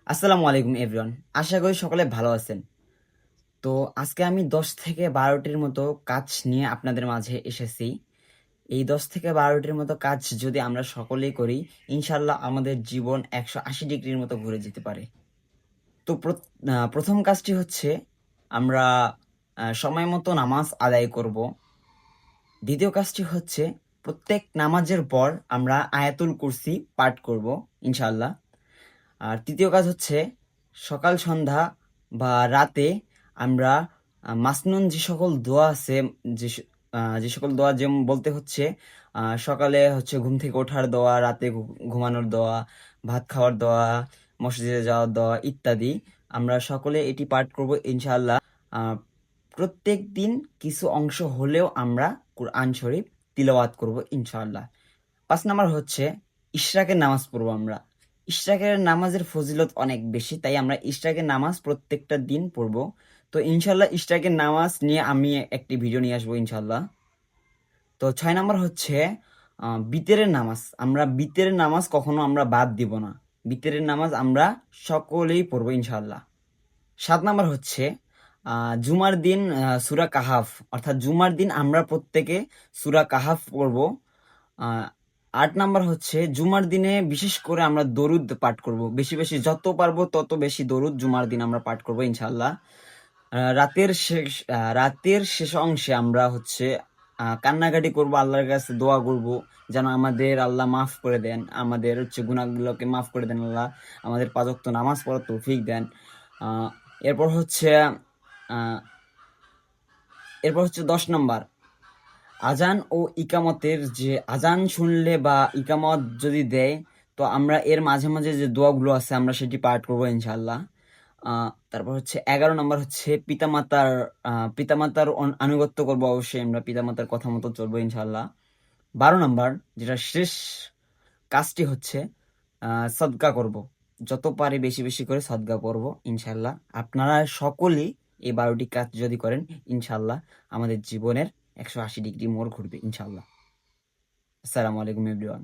আসসালামু আলাইকুম এভরিওয়ান। আশা করি সকলে ভালো আছেন। তো আজকে আমি ১০ থেকে ১২টির মতো কাজ নিয়ে আপনাদের মাঝে এসেছি। এই ১০ থেকে ১২টির মতো কাজ যদি আমরা সকলেই করি, ইনশাআল্লাহ আমাদের জীবন ১৮০ ডিগ্রির মতো ঘুরে যেতে পারে। তো ১ম কাজটি হচ্ছে আমরা সময় মতো নামাজ আদায় করব। দ্বিতীয় কাজটি হচ্ছে প্রত্যেক নামাজের পর আমরা আয়াতুল কুরসি পাঠ করব ইনশাআল্লাহ। আর তৃতীয় কাজ হচ্ছে সকাল সন্ধ্যা বা রাতে আমরা মাসনুন যে সকল দোয়া আছে, যে সকল দোয়া যেমন বলতে হচ্ছে সকালে হচ্ছে ঘুম থেকে ওঠার দোয়া, রাতে ঘুমানোর দোয়া, ভাত খাওয়ার দোয়া, মসজিদে যাওয়ার দোয়া ইত্যাদি আমরা সকলে এটি পাঠ করব ইনশাআল্লাহ। আহ, প্রত্যেক দিন কিছু অংশ হলেও আমরা কুরআন শরীফ তিলাওয়াত করব ইনশাআল্লাহ। ৫ নাম্বার হচ্ছে ইশরাকের নামাজ পড়বো আমরা। ইশরাকের নামাজের ফজিলত অনেক বেশি, তাই আমরা ইশরাকের নামাজ প্রত্যেকটা দিন পড়বো। তো ইনশাল্লাহ ইশরাকের নামাজ নিয়ে আমি একটি ভিডিও নিয়ে আসবো ইনশাল্লাহ। তো ৬ নাম্বার হচ্ছে বিতেরের নামাজ। আমরা বিতেরের নামাজ কখনো আমরা বাদ দিব না। বিতেরের নামাজ আমরা সকলেই পড়বো ইনশাল্লাহ। ৭ নাম্বার হচ্ছে জুমার দিন সূরা কাহাফ, অর্থাৎ জুমার দিন আমরা প্রত্যেকে সূরা কাহাফ পড়বো। আহ, ৮ নাম্বার হচ্ছে জুমার দিনে বিশেষ করে আমরা দরুদ পাঠ করব, বেশি বেশি যত পারবো তত বেশি দরুদ জুমার দিন আমরা পাঠ করব ইনশাআল্লাহ। রাতের শেষ অংশে আমরা হচ্ছে কান্নাকাটি করব, আল্লাহর কাছে দোয়া করব যেন আমাদের আল্লাহ মাফ করে দেন, আমাদের হচ্ছে গুনাহগুলোকে মাফ করে দেন আল্লাহ, আমাদের ৫ ওয়াক্ত নামাজ পড়ার তৌফিক দেন। আহ, এরপর হচ্ছে আহ, এরপর হচ্ছে ১০ নাম্বার আজান ও ইকামতের, যে আজান শুনলে বা ইকামত যদি দেয় তো আমরা এর মাঝে মাঝে যে দোয়াগুলো আছে আমরা সেটি পাঠ করবো ইনশাল্লাহ। তারপর হচ্ছে ১১ নম্বর হচ্ছে পিতামাতার আনুগত্য করবো, অবশ্যই আমরা পিতামাতার কথা মতো চলবো ইনশাল্লাহ। ১২ নম্বর যেটা শেষ কাজটি হচ্ছে সদকা করব, যত পারি বেশি বেশি করে সদকা করব ইনশাল্লাহ। আপনারা সকলেই এই ১২টি কাজ যদি করেন ইনশাল্লাহ আমাদের জীবনের ১৮০ ডিগ্রি মোড় ঘুরবে ইনশাল্লাহ। আসসালামু আলাইকুম এভরিওয়ান।